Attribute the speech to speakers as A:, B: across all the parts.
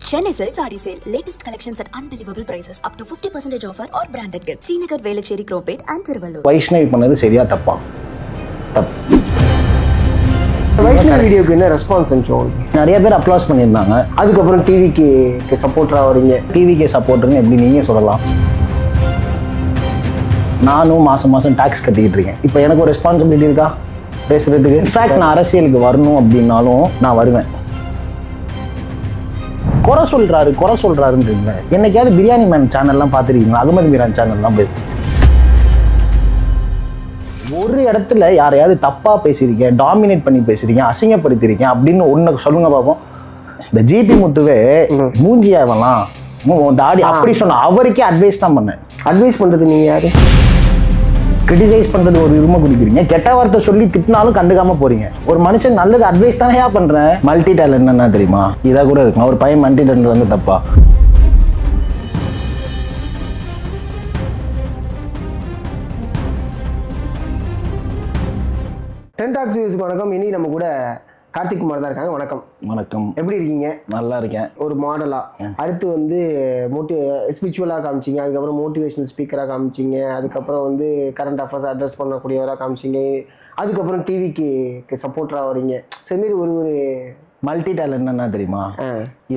A: Chennai Silk Saree Sale. Latest collections at unbelievable prices. Up to 50% offer or branded gifts. Srinagar, Velachery, Cropate and Thiruvallur.
B: Vaishnavi பண்ணது சரியா தப்பா? தப்பு.
C: வைஷ்ணவி வீடியோக்கு என்ன response இருந்துச்சு?
B: நிறைய பேர் அப்ளாஸ் பண்ணியிருந்தாங்க.
C: அதுக்கப்புறம் டிவிக்கு சப்போர்ட்டராக வரீங்க.
B: டிவிக்கு சப்போர்ட்டுன்னு எப்படி நீங்கள் சொல்லலாம்? நானும் மாதம் டாக்ஸ் கட்டிக்கிட்டு இருக்கேன். இப்போ எனக்கு ஒரு ரெஸ்பான்சிபிலிட்டி இருக்கா பேசுகிறதுக்கு? இன்ஃபேக்ட் நான் அரசியலுக்கு வரணும் அப்படின்னாலும் நான் வருவேன். குறை சொல்கிறாருன்றீங்க. என்னைக்காவது பிரியாணி மேன் சேனல்லாம் பார்த்துருக்கீங்களா? அகமது மீரான் சேனல்லாம் போய் ஒரு இடத்துல யாரையாவது தப்பாக பேசியிருக்கேன், டாமினேட் பண்ணி பேசியிருக்கேன், அசிங்கப்படுத்தியிருக்கேன் அப்படின்னு ஒன்று சொல்லுங்க பார்ப்போம். இந்த ஜிபி முத்துவே மூஞ்சியாவலாம் தாடி அப்படி சொன்ன அவருக்கே அட்வைஸ் தான் பண்ணேன்.
C: அட்வைஸ் பண்ணுறது நீங்கள் யார்?
B: கிரிட்டிசைஸ் பண்ணுறது ஒரு உரிமை குடிக்கிறீங்க. கெட்ட வார்த்தை சொல்லி திட்டினாலும் கண்டுக்காம போறீங்க. ஒரு மனுஷன் நல்லது அட்வைஸ் தானே பண்ணுறேன். மல்டி டேலண்ட் என்ன தெரியுமா? இதாக கூட இருக்கும். ஒரு பையன் மல்டி டேலண்ட் வந்து தப்பா?
C: டென் டாக்ஸ் வியூஸ்க்கு வணக்கம். இனி நம்ம கூட கார்த்திக் குமார் தான் இருக்காங்க. வணக்கம்.
B: வணக்கம்.
C: எப்படி இருக்கீங்க?
B: நல்லா இருக்கேன்.
C: ஒரு மாடலாக அடுத்து வந்து ஸ்பிரிச்சுவலாக காமிச்சிங்க, அதுக்கப்புறம் மோட்டிவேஷனல் ஸ்பீக்கராக காமிச்சிங்க, அதுக்கப்புறம் வந்து கரண்ட் அஃபேர்ஸ் அட்ரஸ் பண்ணக்கூடியவராக காமிச்சிங்க, அதுக்கப்புறம் டிவிக்கு சப்போர்ட்டராக வரீங்க. ஸோ இதுமாரி ஒரு
B: மல்டி டேலண்ட் என்ன தெரியுமா?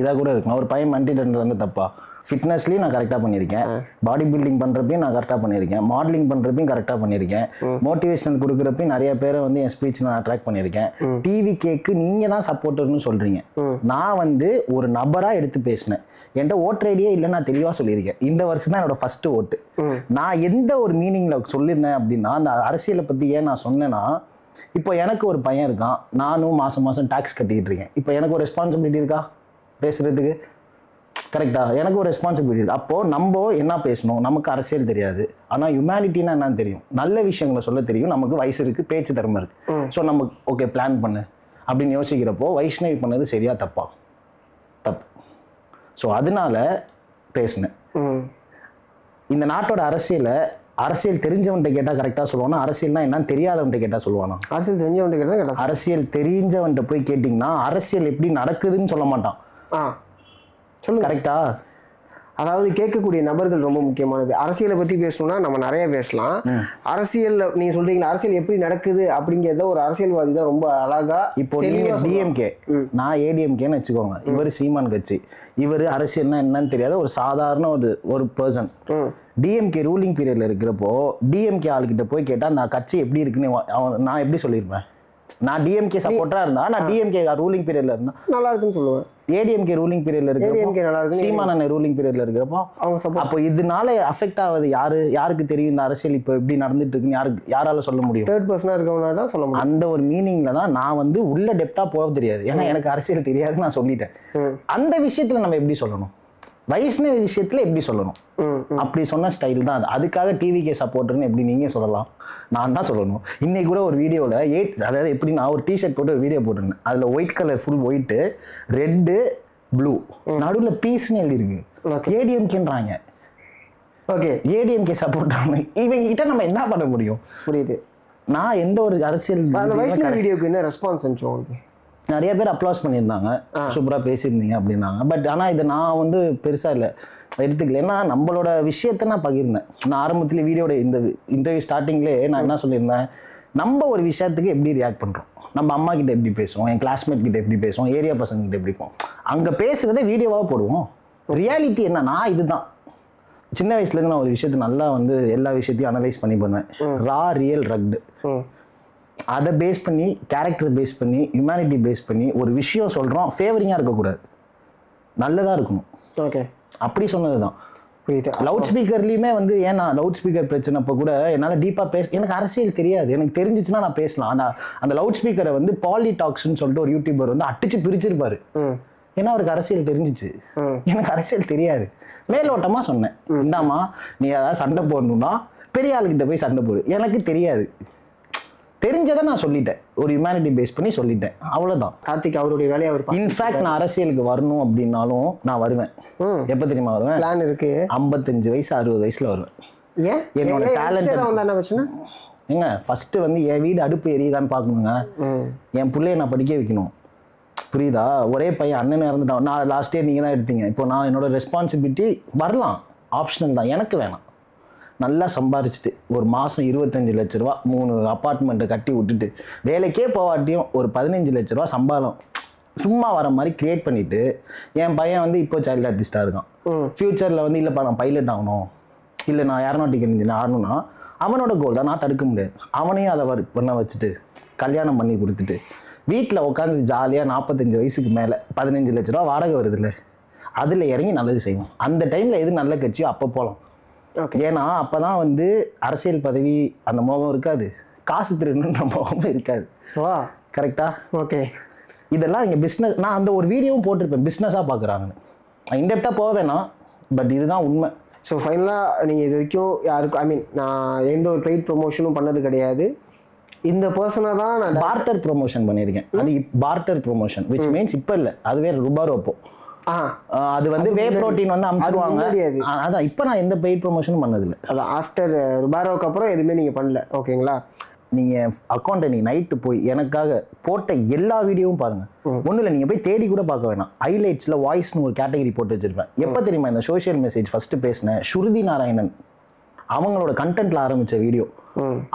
B: இதாக கூட இருக்கும். ஒரு பையன் மல்டி டேலண்ட் வந்து தப்பா? ஃபிட்னஸ்லேயும் நான் கரெக்டாக பண்ணியிருக்கேன், பாடி பில்டிங் பண்ணுறப்பையும் நான் கரெக்டாக பண்ணியிருக்கேன், மாடலிங் பண்ணுறப்பையும் கரெக்டாக பண்ணியிருக்கேன், மோட்டிவேஷனல் கொடுக்குறப்பையும் நிறைய பேரை வந்து என் ஸ்பீச் நான் அட்ராக்ட் பண்ணியிருக்கேன். டிவி கேக்கு நீங்கள் தான் சப்போர்ட்டர்னு சொல்கிறீங்க. நான் வந்து ஒரு நபராக எடுத்து பேசினேன். என்கிட்ட ஓட்டர் ஐடியே இல்லை, நான் தெளிவாக சொல்லியிருக்கேன். இந்த வருஷம் தான் என்னோட ஃபஸ்ட்டு ஓட்டு. நான் எந்த ஒரு மீனிங்கில் சொல்லியிருந்தேன் அப்படின்னா, அந்த அரசியலை பற்றி ஏன் நான் சொன்னேன்னா, இப்போ எனக்கு ஒரு பையன் இருக்கான், நானும் மாதம் டாக்ஸ் கட்டிக்கிட்டு இருக்கேன். இப்போ எனக்கு ஒரு ரெஸ்பான்சிபிலிட்டி இருக்கா பேசுகிறதுக்கு? கரெக்டா? எனக்கு ஒரு ரெஸ்பான்சிபிலிட்டி இருக்குது. அப்போது நம்ம என்ன பேசணும்? நமக்கு அரசியல் தெரியாது, ஆனால் ஹியூமனிட்டின்னா என்னன்னு தெரியும், நல்ல விஷயங்களை சொல்ல தெரியும், நமக்கு வயசு இருக்குது, பேச்சு திறமை இருக்குது. ஸோ நம்ம ஓகே பிளான் பண்ணு அப்படின்னு யோசிக்கிறப்போ வைஷ்ணவி பண்ணது சரியா தப்பா? தப்பு. ஸோ அதனால பேசினேன். இந்த நாட்டோட அரசியல் தெரிஞ்சவன்கிட்ட கேட்டால் கரெக்டாக சொல்லுவானா? அரசியல்னா என்னன்னு தெரியாதவன்கிட்ட கேட்டால் சொல்லுவானா?
C: அரசியல் தெரிஞ்சவன்கிட்ட கேட்டால் கேட்டால்
B: அரசியல் தெரிஞ்சவன்கிட்ட போய் கேட்டிங்கன்னா அரசியல் எப்படி நடக்குதுன்னு சொல்ல மாட்டான்.
C: சொல்லுங்க.
B: கரெக்டா?
C: அதாவது கேட்கக்கூடிய நபர்கள் ரொம்ப முக்கியமானது. அரசியலை பற்றி பேசணும்னா நம்ம நிறைய பேசலாம். அரசியல் நீங்கள் சொல்கிறீங்களா, அரசியல் எப்படி நடக்குது அப்படிங்கிறத ஒரு அரசியல்வாதி தான் ரொம்ப அழகா.
B: இப்போ நீங்கள் டிஎம்கே, நான் ஏடிஎம்கேன்னு வச்சுக்கோங்க. இவர் சீமான் கட்சி, இவர் அரசியல்னா என்னன்னு தெரியாத ஒரு சாதாரண ஒரு பர்சன். டிஎம்கே ரூலிங் பீரியட்ல இருக்கிறப்போ டிஎம்கே ஆளுக்கிட்ட போய் கேட்டால் அந்த கட்சி எப்படி இருக்குன்னு நான் எப்படி சொல்லியிருப்பேன்? நான் டிஎம்கே சப்போர்ட்டராக இருந்தா, நான் டிஎம்கே ரூலிங் பீரியட்ல இருந்தா நல்லா இருக்குன்னு சொல்லுவேன். ஏடிஎம்கே ரூலிங் பீரியட்ல இருக்கிறப்போ, சீமான் ரூலிங் பீரியட்ல இருக்கிறப்போ அவங்க சப்போர்ட். அப்போ இதனால அஃபெக்ட் ஆகுது யாருக்கு தெரியும் இந்த அரசியல் இப்போ எப்படி நடந்துட்டு இருக்குன்னு யாரால சொல்ல முடியும்?
C: தேர்ட் பர்சனா இருக்கவங்க தான் சொல்ல முடியும். அந்த
B: ஒரு மீனிங்ல தான் நான் வந்து உள்ள டெப்தா போக தெரியாது, ஏன்னா எனக்கு அரசியல் தெரியாது, நான் சொல்லிட்டேன். அந்த விஷயத்துல நம்ம எப்படி சொல்லணும்? வைஷ்ணவி விஷயத்துல எப்படி சொல்லணும்? அப்படி சொன்ன ஸ்டைல் தான் அது. அதுக்காக டிவிக்கே சப்போர்ட்னு எப்படி நீங்க சொல்லலாம்? நான் தான் சொல்லணும். இன்னைக்கு கூட ஒரு வீடியோவில் அதாவது எப்படி நான் ஒரு டிஷர்ட் போட்டு ஒரு வீடியோ போட்டிருந்தேன். அதில் white colour full white, red, blue, நடுவில் பீஸ்ன்னு எழுதிருக்கு. ஏடிஎம்கேன்றாங்க. ஓகே, ஏடிஎம்கே சப்போர்ட் இவங்க கிட்ட நம்ம என்ன பண்ண முடியும்?
C: புரியுது.
B: நான் எந்த ஒரு அரசியல்
C: வீடியோக்கு என்ன ரெஸ்பான்ஸ் இருந்துச்சு உங்களுக்கு?
B: நிறைய பேர் அப்ளாஸ் பண்ணியிருந்தாங்க, சூப்பராக பேசியிருந்தீங்க அப்படின்னாங்க. பட் ஆனால் இது நான் வந்து பெருசாக இல்லை எடுத்துக்கல. ஏன்னா நம்மளோட விஷயத்த நான் பகிர்ந்தேன். நான் ஆரம்பத்தில் வீடியோட இந்த இன்டர்வியூ ஸ்டார்டிங்லேயே நான் என்ன சொல்லியிருந்தேன், நம்ம ஒரு விஷயத்துக்கு எப்படி ரியாக்ட் பண்ணுறோம், நம்ம அம்மா கிட்ட எப்படி பேசுவோம், என் கிளாஸ்மேட் கிட்ட எப்படி பேசுவோம், ஏரியா பசங்க கிட்ட எப்படி போவோம், அங்கே பேசுகிறதே வீடியோவாக போடுவோம். ரியாலிட்டி என்னன்னா இதுதான். சின்ன வயசுலேருந்து நான் ஒரு விஷயத்தை நல்லா வந்து எல்லா விஷயத்தையும் அனலைஸ் பண்ணி பண்ணுவேன். ரா ரியல் ரக்டு அதை பேஸ் பண்ணி, கேரக்டர் பேஸ் பண்ணி, ஹியூமனிட்டி பேஸ் பண்ணி ஒரு விஷயம் சொல்கிறோம். ஃபேவரிங்காக இருக்கக்கூடாது, நல்லதாக இருக்கணும்.
C: ஓகே, அப்படி
B: சொன்னது தான். லவுட் ஸ்பீக்கர்லேயுமே வந்து ஏன்னா லவுட் ஸ்பீக்கர் பிரச்சனைப்போ கூட என்னால் டீப்பாக எனக்கு அரசியல் தெரியாது. எனக்கு தெரிஞ்சிச்சுன்னா நான் பேசலாம். ஆனால் அந்த லவுட் ஸ்பீக்கரை வந்து பாலிடாக்ஸ்ன்னு சொல்லிட்டு ஒரு யூடியூபர் வந்து அடிச்சு பிரிச்சிருப்பாரு. ஏன்னா அவருக்கு அரசியல் தெரிஞ்சிச்சு, எனக்கு அரசியல் தெரியாது. மேலோட்டமாக சொன்னேன், இந்தாம்மா நீ ஏதாவது சண்டை போடணும்னா பெரிய ஆளுக்கிட்ட போய் சண்டை போடு, எனக்கு தெரியாது, தெரிஞ்சதை நான் சொல்லிட்டேன், ஒரு ஹியூமனிட்டி பேஸ் பண்ணி சொல்லிட்டேன், அவ்வளோதான்.
C: கார்த்திக் அவருடைய வேலையை அவர்
B: இன்ஃபேக்ட் நான் அரசியலுக்கு வரணும் அப்படின்னாலும் நான் வருவேன். எப்போ தெரியுமா வருவேன்?
C: பிளான் இருக்கு.
B: 55 வயசு 60 வயசுல வருவேன்.
C: ஏன்?
B: என்னோட டேலண்ட் ஏங்க ஃபர்ஸ்ட் வந்து என் வீடு அடுப்பு எரியுதான்னு பார்க்கணுங்க, என் பிள்ளைய நான் படிக்க வைக்கணும், புரியுதா? ஒரே பையன் அண்ணன் இறந்துட்டான். நான் லாஸ்ட் இயர் நீங்கள் தான் எடுத்தீங்க. இப்போ நான் என்னோட ரெஸ்பான்சிபிலிட்டி வரலாம், ஆப்ஷனல் தான், எனக்கு வேணாம். நல்லா சம்பாரிச்சிட்டு ஒரு மாதம் 25 லட்ச ரூபா 3 அப்பார்ட்மெண்ட்டை கட்டி விட்டுட்டு வேலைக்கே போவாட்டியும் ஒரு 15 லட்ச ரூபா சம்பாதம் சும்மா வர மாதிரி கிரியேட் பண்ணிவிட்டு, என் பையன் வந்து இப்போ சைல்டு ஆர்டிஸ்டாக இருக்கான். ஃப்யூச்சரில் வந்து இல்லைப்பா நான் பைலட் ஆகணும், இல்லை நான் ஏரோநாட்டிக்கல் இன்ஜினியர் ஆகணும்னா அவனோட கோல் தான், நான் தடுக்க முடியாது. அவனையும் அதை பண்ண வச்சுட்டு கல்யாணம் பண்ணி கொடுத்துட்டு வீட்டில் உட்காந்து ஜாலியாக 45 வயசுக்கு மேலே 15 லட்ச ரூபா வாடகை வருதுல்ல, அதில் இறங்கி நல்லது செய்வோம். அந்த டைமில் எது நல்ல கட்சியோ அப்போ போகலாம். ஏன்னா அப்போ தான் வந்து அரசியல் பதவி அந்த மோகம் இருக்காது, காசு திருடுன்ற மோகமும் இருக்காது.
C: வா
B: கரெக்டா?
C: ஓகே.
B: இதெல்லாம் இங்கே பிஸ்னஸ், நான் அந்த ஒரு வீடியோவும் போட்டிருப்பேன், பிஸ்னஸாக பார்க்குறாங்கன்னு. இன்டெப்த்தாக போக வேணாம், பட் இதுதான் உண்மை.
C: ஸோ ஃபைனலாக நீங்கள் இது வரைக்கும் யாருக்கும், ஐ மீன் நான் எந்த ஒரு பெய்ட் ப்ரொமோஷனும் பண்ணது கிடையாது. இந்த பர்சனை தான் நான்
B: பார்ட்டர் ப்ரொமோஷன் பண்ணியிருக்கேன். அது பார்ட்டர் ப்ரொமோஷன் விச் மீன்ஸ் இப்போ இல்லை, அது வேறு ருபாரோப்போ. அது வந்து வே ப்ரோட்டீன் வந்து அமுச்சிடுவாங்க. அதான் இப்போ நான் எந்த பெய்ட் ப்ரொமோஷனும் பண்ணதில்லை.
C: அதான் ஆஃப்டர் ருபாரோவுக்கு அப்புறம் எதுவுமே நீங்கள் பண்ணல. ஓகேங்களா?
B: நீங்கள் அக்கௌண்ட்டை நீங்கள் நைட்டு போய் எனக்காக போட்ட எல்லா வீடியோவும் பாருங்கள். ஒன்றும் இல்லை, நீங்கள் போய் தேடி கூட பார்க்க வேணாம். ஹைலைட்ஸில் வாய்ஸ்னு ஒரு கேட்டகரி போட்டு வச்சுருப்பேன். எப்போ தெரியுமா இந்த சோஷியல் மெசேஜ் ஃபஸ்ட்டு பேசினேன், ஸ்ருதி நாராயணன் அவங்களோட கண்டென்ட்டில் ஆரம்பித்த வீடியோ,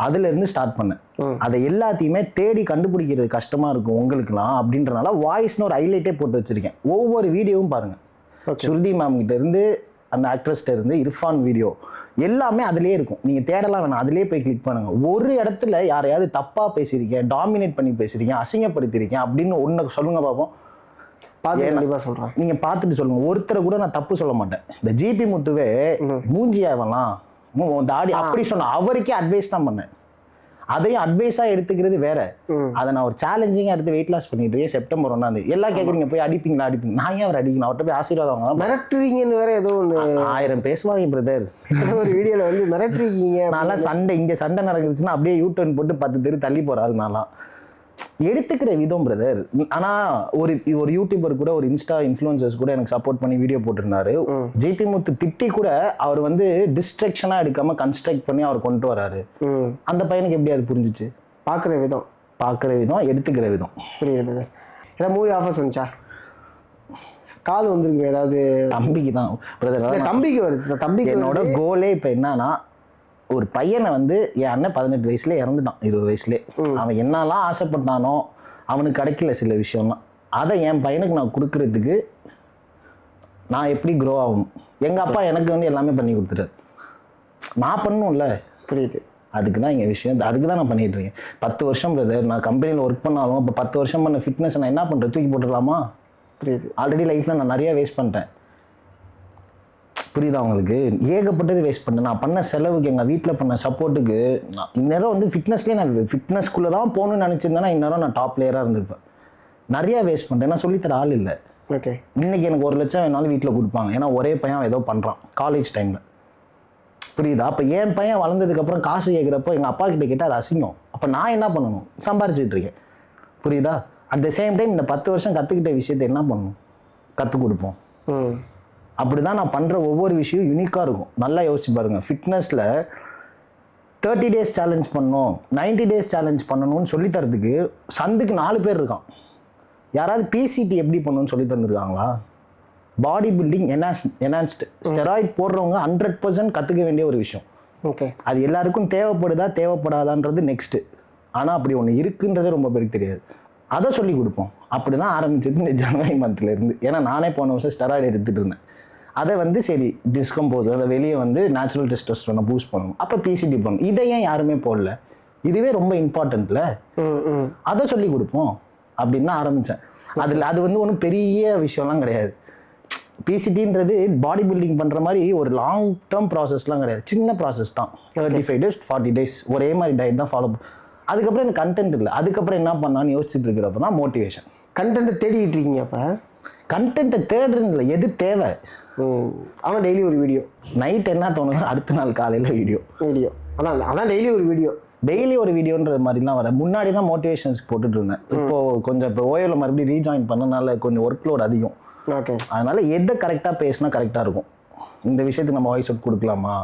B: அதுலேருந்து ஸ்டார்ட் பண்ணேன். அதை எல்லாத்தையுமே தேடி கண்டுபிடிக்கிறது கஷ்டமாக இருக்கும் உங்களுக்குலாம் அப்படின்றனால வாய்ஸ்னு ஒரு ஹைலைட்டே போட்டு வச்சுருக்கேன். ஒவ்வொரு வீடியோவும் பாருங்கள். ஸ்ருதி மேம் கிட்ட இருந்து, அந்த ஆக்ட்ரஸ்கிட்ட இருந்து, இர்ஃபான் வீடியோ எல்லாமே அதிலே இருக்கும். நீங்கள் தேடலாம் வேணாம், அதிலே போய் கிளிக் பண்ணுங்கள். ஒரு இடத்துல யாரையாவது தப்பாக பேசியிருக்கேன், டாமினேட் பண்ணி பேசியிருக்கேன், அசிங்கப்படுத்தியிருக்கேன் அப்படின்னு ஒன்று சொல்லுங்கள் பார்ப்போம்.
C: கண்டிப்பாக சொல்கிறேன்,
B: நீங்கள் பார்த்துட்டு சொல்லுங்கள். ஒருத்தரை கூட நான் தப்பு சொல்ல மாட்டேன். இந்த ஜிபி முத்துவே மூஞ்சியாவலாம் தாடி அப்படி சொன்ன அவருக்கே அட்வைஸ் தான் பண்ணேன். அதையும் அட்வைஸாக எடுத்துக்கிறது வேற. அதை நான் ஒரு சேலஞ்சிங்காக எடுத்து வெயிட் லாஸ் பண்ணிட்டு இருக்கேன். செப்டம்பர் 1 எல்லாம் கேட்குறீங்க, போய் அடிப்பீங்களா அடிப்பீங்க. நான் ஏன் அவர் அடிக்கணும், அவர்கிட்ட போய் ஆசீர்வாதம் வாங்க.
C: மிரட்டுறீங்கன்னு வேற ஏதோ ஒன்று 1000
B: பேசுவாங்க பிரதர்.
C: ஏதோ ஒரு வீடியோவில் வந்து மிரட்டுறீங்க.
B: நான்லாம் சண்டை இங்கே சண்டை நடந்துச்சுன்னா அப்படியே யூட்டர்ன் போட்டு 10 தெரு தள்ளி போகிறாரு. நான்லாம் எடுத்துக்கிற விதம் பிரதர். ஆனால் ஒரு யூடியூபர் கூட, ஒரு இன்ஸ்டா இன்ஃப்ளூயன்சர்ஸ் கூட எனக்கு சப்போர்ட் பண்ணி வீடியோ போட்டிருந்தாரு. ஜிபி முத்து திட்டி கூட அவர் வந்து டிஸ்ட்ராக்ஷனாக எடுக்காம கன்ஸ்ட்ரக்ட் பண்ணி அவர் கொண்டு வராரு. அந்த பையனுக்கு எப்படி அது புரிஞ்சிச்சு?
C: பார்க்குற விதம்,
B: எடுத்துக்கிற விதம்.
C: புரியுது பிரதர். ஏதாவது மூவி ஆஃபர்ஸ் வந்துச்சா? கால் வந்துருக்கு ஏதாவது?
B: தம்பிக்கு தான் பிரதர்,
C: தம்பிக்கு வருது. தம்பிக்கு
B: என்னோட கோலே இப்போ என்னன்னா, ஒரு பையனை வந்து என் அண்ணன் 18 வயசுல இறந்துட்டான், 20 வயசுலேயே. அவன் என்னெல்லாம் ஆசைப்பட்டானோ அவனுக்கு கிடைக்கல சில விஷயம்லாம். அதை என் பையனுக்கு நான் கொடுக்கறதுக்கு நான் எப்படி க்ரோ ஆகணும். எங்கள் அப்பா எனக்கு வந்து எல்லாமே பண்ணி கொடுத்துட்டாரு, நான் பண்ணணும்ல.
C: புரியுது.
B: அதுக்கு தான் எங்கள் விஷயம், அதுக்கு தான் நான் பண்ணிட்டு இருக்கேன். 10 வருஷம் பிரதர் நான் கம்பெனியில் ஒர்க் பண்ணாலும் இப்போ 10 வருஷம் பண்ண ஃபிட்னஸ் நான் என்ன பண்ணுறேன், தூக்கி போட்டுடலாமா?
C: புரியுது.
B: ஆல்ரெடி லைஃப்பில் நான் நிறையா வேஸ்ட் பண்ணிட்டேன். புரியுதா உங்களுக்கு? ஏகப்பட்டது வேஸ்ட் பண்ணேன். நான் பண்ண செலவுக்கு, எங்கள் வீட்டில் பண்ண சப்போர்ட்டுக்கு, நான் இந்நேரம் வந்து ஃபிட்னஸ்லேயே நான் ஃபிட்னஸ்குள்ளே தான் போகணும்னு நினச்சிருந்தேன்னா இந்நேரம் நான் டாப் பிளேயராக இருந்திருப்பேன். நிறையா வேஸ்ட் பண்ணிட்டேன். நான் சொல்லித்தர ஆள் இல்லை.
C: ஓகே.
B: இன்றைக்கி எனக்கு 1 லட்சம் வேணாலும் வீட்டில் கொடுப்பாங்க, ஏன்னா ஒரே பையன் ஏதோ பண்ணுறான் காலேஜ் டைமில். புரியுதா? அப்போ என் பையன் வளர்ந்ததுக்கப்புறம் காசு கேட்குறப்போ எங்கள் அப்பா கிட்ட கேட்டால் அது அசிங்கம். அப்போ நான் என்ன பண்ணணும்? சம்பாரிச்சிட்டு இருக்கேன். புரியுதா? அட் த சேம் டைம் இந்த 10 வருஷம் கற்றுக்கிட்ட விஷயத்தை என்ன பண்ணணும்? கற்றுக் கொடுப்போம். அப்படி தான் நான் பண்ணுற ஒவ்வொரு விஷயம் யூனிக்காக இருக்கும். நல்லா யோசிச்சு பாருங்கள். ஃபிட்னஸில் 30 days சேலஞ்ச் பண்ணணும், 90 days சேலஞ்ச் பண்ணணும்னு சொல்லித்தரதுக்கு சந்துக்கு 4 பேர் இருக்கான். யாராவது பிசிடி எப்படி பண்ணணும்னு சொல்லி தந்துருக்காங்களா? பாடி பில்டிங் என்ஹான்ஸ்டு ஸ்டெராய்ட் போடுறவங்க 100% கற்றுக்க வேண்டிய ஒரு விஷயம்.
C: ஓகே.
B: அது எல்லாருக்கும் தேவைப்படாதான்றது நெக்ஸ்ட்டு. ஆனால் அப்படி ஒன்று இருக்குன்றது ரொம்ப பேருக்கு தெரியாது. அதை சொல்லி கொடுப்போம். அப்படி தான் ஆரம்பிச்சது இந்த ஜனவரி மந்த்லேருந்து. ஏன்னா நானே போன வருஷம் ஸ்டெராய்டு எடுத்துகிட்டு இருந்தேன். அதை வந்து சரி டிஸ்கம்போஸ், அதை வெளியே வந்து நேச்சுரல் டெஸ்டோஸ்டெரானை பூஸ்ட் பண்ணணும். அப்போ பிசிடி பண்ணணும். இதை ஏன் யாருமே போடல? இதுவே ரொம்ப இம்பார்ட்டன்ட்ல. அதை சொல்லி கொடுப்போம் அப்படின்னு தான் ஆரம்பித்தேன். அது வந்து ஒன்றும் பெரிய விஷயம்லாம் கிடையாது. பிசிடின்றது பாடி பில்டிங் பண்ணுற மாதிரி ஒரு லாங் டேர்ம் ப்ராசஸ்லாம் கிடையாது, சின்ன ப்ராசஸ் தான். 35 days 40 days ஒரே மாதிரி டயட் தான் ஃபாலோ. அதுக்கப்புறம் எனக்கு கண்டென்ட் இல்லை. அதுக்கப்புறம் என்ன பண்ணான்னு யோசிச்சுட்டு இருக்கிறப்ப தான் மோட்டிவேஷன்.
C: கண்டென்ட்டை தேடிக்கிட்டு இருக்கீங்க? அப்போ
B: கண்டென்ட்டை தேடுறதில்ல, எது தேவை.
C: ஆனால் டெய்லி ஒரு வீடியோ,
B: நைட் என்ன தோணுதோ அடுத்த நாள் காலையில் வீடியோ.
C: அதான் டெய்லி ஒரு வீடியோன்றது மாதிரிலாம் வர. முன்னாடி தான் மோட்டிவேஷன்ஸ் போட்டுட்டு இருந்தேன். இப்போ ஓயோவில் மறுபடியும் ரீஜாயின் பண்ணனால கொஞ்சம் ஒர்க் லோட் அதிகம். ஓகே.
B: அதனால எதை கரெக்டாக பேசினா கரெக்டாக இருக்கும். இந்த விஷயத்துக்கு நம்ம வாய்ஸ் அவுட் கொடுக்கலாமா?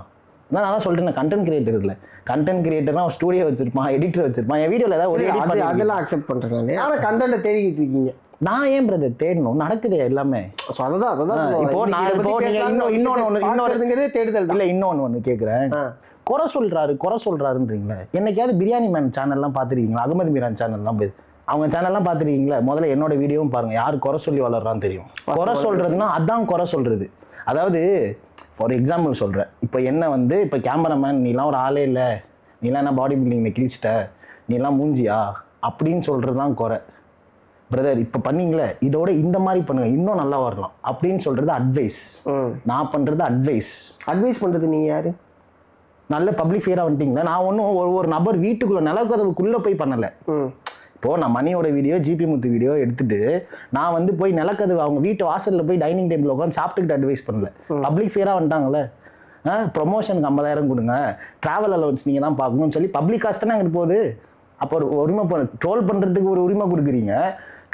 B: நான் சொல்லிட்டு கண்டென்ட் கிரியேட்டர் இல்லை. கண்டென்ட் கிரியேட்டர்னா ஸ்டூடியோ வச்சிருப்பான், எடிட்டர் வச்சிருப்பான். என் வீடியோவில் ஏதாவது ஒரு
C: அதெல்லாம் அக்செப்ட் பண்ணுறேன். ஆனால் கண்டென்ட்டை தேடிக்கிட்டு இருக்கீங்க.
B: நான் ஏன் பிரதர் தேடணும், நடக்குது எல்லாமே.
C: ஸோ அதான்
B: இப்போ நான் இப்போ இன்னொன்னு
C: தேடுதல்
B: இல்லை, இன்னொன்னு கேட்குறேன். குறை சொல்றாருன்றீங்களா? என்னைக்காவது பிரியாணி மேன் சேனல்லாம் பார்த்துருக்கீங்களா? அகமது மீரான் சேனல்லாம் அவங்க சேனல்லாம் பார்த்துருக்கீங்களா? முதல்ல என்னோட வீடியோவும் பாருங்க, யார் குறை சொல்லி வளர்றான்னு தெரியும். குறை சொல்றதுன்னா அதான் குறை சொல்றது. அதாவது ஃபார் எக்ஸாம்பிள் சொல்கிறேன், இப்போ என்ன வந்து இப்போ கேமராமேன் நீலாம் ஒரு ஆளே இல்லை, நீலாம் என்ன பாடி பில்டிங்கில் கிழிச்சிட்ட, நீலாம் மூஞ்சியா அப்படின்னு சொல்கிறது தான் குறை. பிரதர் இப்போ பண்ணீங்களே, இதோட இந்த மாதிரி பண்ணுங்க, இன்னும் நல்லா வரலாம் அப்படின்னு சொல்கிறது அட்வைஸ். நான் பண்ணுறது அட்வைஸ் பண்ணுறது. நீங்கள் யார்? நல்ல பப்ளிக் ஃபிகராக வந்துட்டீங்களா? நான் ஒன்றும் ஒரு நபர் வீட்டுக்குள்ளே நிலக்கதவுக்குள்ளே போய் பண்ணலை. இப்போது நான் மணியோட வீடியோ, ஜிபி முத்து வீடியோ எடுத்துட்டு நான் வந்து போய் நிலக்கதவு அவங்க வீட்டு வாசலில் போய் டைனிங் டேபிள் உட்காந்து சாப்பிட்டுக்கிட்டு அட்வைஸ் பண்ணல. பப்ளிக் ஃபிகராக வந்துட்டாங்களே, ப்ரொமோஷனுக்கு 50,000 கொடுங்க, ட்ராவல் அலவன்ஸ் நீங்கள் தான் பார்க்கணும்னு சொல்லி பப்ளிக் காஸ்ட் தானே அங்கிட்டு போகுது. அப்போ ஒரு உரிமை ட்ரோல் பண்ணுறதுக்கு ஒரு உரிமை கொடுக்குறீங்க,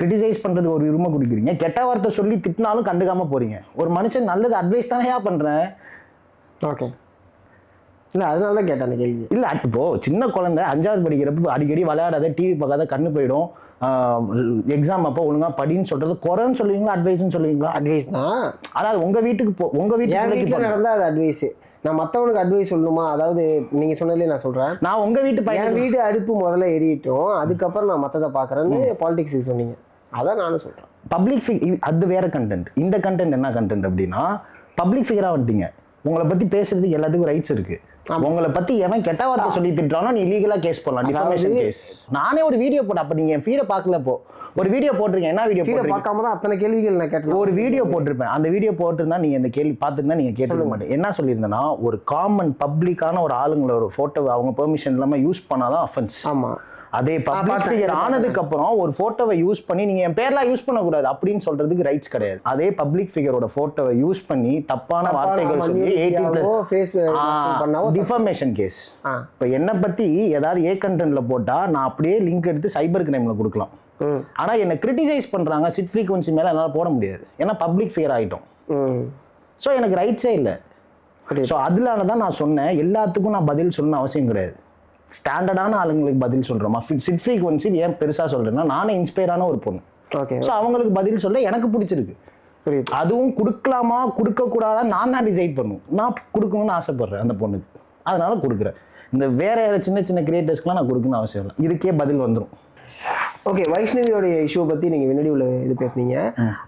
B: கிரிட்டிசைஸ் பண்ணுறதுக்கு ஒரு உரிமை கொடுக்குறீங்க, கெட்ட வார்த்தை சொல்லி திட்டினாலும் கண்டுக்காமல் போகிறீங்க. ஒரு மனுஷன் நல்லது அட்வைஸ் தானே பண்ணுறேன்.
C: ஓகே, இல்லை அதனால தான் கேட்டேன் அந்த கேள்வி.
B: இல்லை இப்போது சின்ன குழந்தை 5வது படிக்கிறப்ப அடிக்கடி விளையாடாத, டிவி பார்க்காத, கண்ணு போயிடும், எக்ஸாம் அப்போ ஒழுங்காக படின்னு சொல்கிறது குறைன்னு சொல்லுவீங்களா, அட்வைஸ்ன்னு சொல்லுவீங்களா?
C: அட்வைஸ் தான்.
B: ஆனால் உங்கள் வீட்டுக்கு உங்கள் வீட்டுக்கு
C: நடந்தால் அது அட்வைஸு. நான் மற்றவனுக்கு அட்வைஸ் சொல்லணுமா? அதாவது நீங்கள் சொன்னதுலேயே நான் சொல்கிறேன், நான் உங்கள் வீட்டு அடுப்பு முதல்ல எரியட்டும், அதுக்கப்புறம் நான் மற்றதை பார்க்குறேன்னு பாலிடிக்ஸுக்கு சொன்னீங்க. அதான் நானும் சொல்கிறேன்.
B: பப்ளிக் அது வேற கண்டென்ட். இந்த கண்டென்ட் என்ன கண்டென்ட் அப்படின்னா, பப்ளிக் ஃபிகராக வந்துட்டீங்க, உங்களை பற்றி பேசுறதுக்கு எல்லாத்துக்கும் ரைட்ஸ் இருக்குது. உங்களை பத்தி எவன் கெட்ட வார்த்தை சொல்லி திட்டுறானோ நீ லீகலா கேஸ் போடலாம், டிஃபமேஷன் கேஸ். நானே ஒரு வீடியோ போட்டேன், அப்ப நீங்க என் ஃபீட பார்க்கல, போ ஒரு வீடியோ போட்டிருக்கேன். என்ன வீடியோ போட்டிருக்கேன்? பார்க்காம தான் அத்தனை கேள்விகள் நான் கேட்டேன். ஒரு வீடியோ போட்டிருப்பேன், அந்த வீடியோ போட்டிருந்தா நீங்க இந்த கேள்வி பார்த்துருந்தா நீங்க கேட்க மாட்டேன். என்ன சொல்லியிருந்தேன்னா, ஒரு காமன் பப்ளிக்கான ஒரு ஆளுங்கள ஒரு போட்டோவை அவங்க பெர்மிஷன் இல்லாம யூஸ் பண்ணாதான் அஃபென்ஸ். ஆமா, அதே பப்ளிக் ஃபிகர் ஆனதுக்கு அப்புறம் ஒரு போட்டோவை யூஸ் பண்ணி நீங்க என் பேர்லாம் யூஸ் பண்ணக்கூடாது அப்படின்னு சொல்றதுக்கு ரைட்ஸ் கிடையாது. அதே பப்ளிக் ஃபிகரோட போட்டோவை யூஸ் பண்ணி தப்பான வார்த்தைகள் சொல்லி டிஃபமேஷன் கேஸ். இப்போ என்ன பத்தி ஏதாவது கண்டென்ட்ல போட்டா நான் அப்படியே லிங்க் எடுத்து சைபர் கிரைம்ல கொடுக்கலாம். ஆனா என்ன கிரிட்டிசைஸ் பண்றாங்க, சிட் ஃப்ரீக்வன்சி மேல என்னால போட முடியாது, ஏன்னா பப்ளிக் ஃபிகர் ஆயிட்டோம். ஸோ எனக்கு ரைட்ஸே இல்லை. ஸோ அதனால தான் நான் சொன்னேன், எல்லாத்துக்கும் நான் பதில் சொல்லணும்னு அவசியம் கிடையாது. ஸ்டாண்டர்டான ஆளுங்களுக்கு பதில் சொல்கிறோமா, சிட் ஃப்ரீக்வன்சி ஏன் பெருசாக சொல்கிறேன்னா, நானே இன்ஸ்பயரான ஒரு பொண்ணு. ஓகே, ஸோ அவங்களுக்கு பதில் சொல்ல எனக்கு பிடிச்சிருக்கு. அதுவும் கொடுக்கலாமா கொடுக்கக்கூடாதா நான் தான் டிசைட் பண்ணும். நான் கொடுக்கணும்னு ஆசைப்படுறேன் அந்த பொண்ணுக்கு, அதனால கொடுக்குறேன். இந்த வேற சின்ன சின்ன கிரியேட்டர்ஸ்க்குலாம் நான் கொடுக்கணும்னு அவசியம் இல்லை, இதுக்கே பதில் வந்துடும்.
C: ஓகே, வைஷ்ணவியோடைய இஷ்யூவை பற்றி நீங்கள் முன்னாடி உள்ள இது பேசுனீங்க.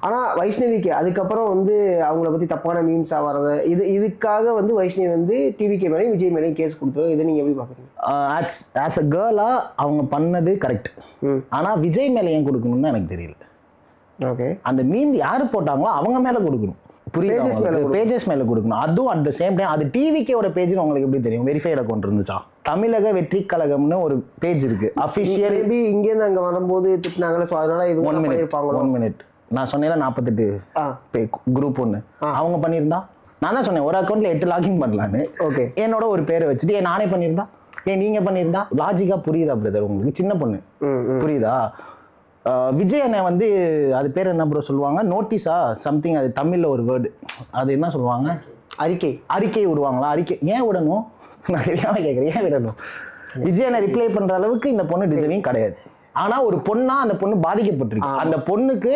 C: ஆனால் வைஷ்ணவிக்கு அதுக்கப்புறம் வந்து அவங்கள பற்றி தப்பான மீம்ஸாக வர்றது, இதுக்காக வந்து வைஷ்ணவி வந்து டிவிகே மேலேயும் விஜய் மேலேயும் கேஸ் கொடுத்தோம். இதை நீங்கள் எப்படி பார்க்குறீங்க?
B: ஆஸ் அ கேர்ளாக அவங்க பண்ணது கரெக்ட். ஆனால் விஜய் மேலே ஏன் கொடுக்கணும்னு எனக்கு தெரியல. ஓகே, அந்த மீம் யார் போட்டாங்களோ அவங்க மேலே கொடுக்கணும், பேஜஸ் மேல கொடுக்கணும். அதுவும் அட் த சேம் டைம் அது டிவிகேவோட பேஜ் உங்களுக்கு எப்படி தெரியும்? வெரிஃபைட் அக்கௌண்ட் இருந்துச்சா? தமிழக வெற்றி கழகம்னு ஒரு பேஜ் இருக்கு அஃபிஷியல்.
C: இங்க இருந்து அங்க வரும்போது திட்டினாங்களே, சோ அதனால இவங்க
B: 1 மினிட் நான் சொன்னேன் 48 குரூப் 1 அவங்க பண்ணியிருந்தா, நான் தான் சொன்னேன் ஒரு அக்கௌண்ட்ல 8 லாகின் பண்ணலான்னு. ஓகே, என்னோட ஒரு பேரை வச்சுட்டு நானே பண்ணியிருந்தா, நீங்க பண்ணியிருந்தா, லாஜிக்கா புரியுதா பிரதர் உங்களுக்கு? சின்ன பொண்ணு புரியுதா? விஜய் அண்ணன் வந்து அது பேர் என்ன ப்ரோ சொல்லுவாங்க, நோட்டீஸா சம்திங், அது தமிழில் ஒரு வேர்டு, அது என்ன சொல்லுவாங்க? அறிக்கை விடுவாங்களா? அறிக்கை ஏன் விடணும்? நான் தெரியாமல் கேட்குறேன், ஏன் விடணும்? விஜய் அண்ணன் ரிப்ளை பண்ணுற அளவுக்கு இந்த பொண்ணு டிசைனிங் கிடையாது. ஆனால் ஒரு பொண்ணா அந்த பொண்ணு பாதிக்கப்பட்டிருக்கு. அந்த பொண்ணுக்கு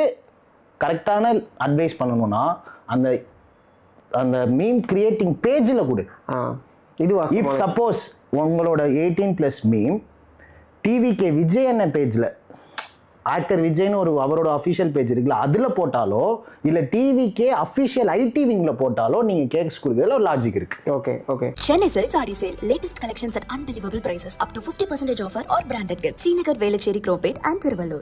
B: கரெக்டான அட்வைஸ் பண்ணணும்னா அந்த அந்த மீம் கிரியேட்டிங் பேஜில் கொடு. இது இஃப் சப்போஸ் உங்களோட 18+ மீம் டிவிகே விஜய் அண்ணன் பேஜில் ஆக்டர் விஜய்னு ஒரு அவரோட அஃபிஷியல் பேஜ் இருக்குல்ல, அதில் போட்டாலோ இல்லை டிவிக்கே அஃபிஷியல் ஐடி விங்கில் போட்டாலோ நீங்கள் கேக்ஸ் கொடுக்குறதுல ஒரு லாஜிக் இருக்கு.
C: Okay okay.
A: Chennai Silks Saree Sale. Latest collections at unbelievable prices. Up to 50% offer or branded gifts. Srinagar, Velachery, Cropate and Thiruvallur.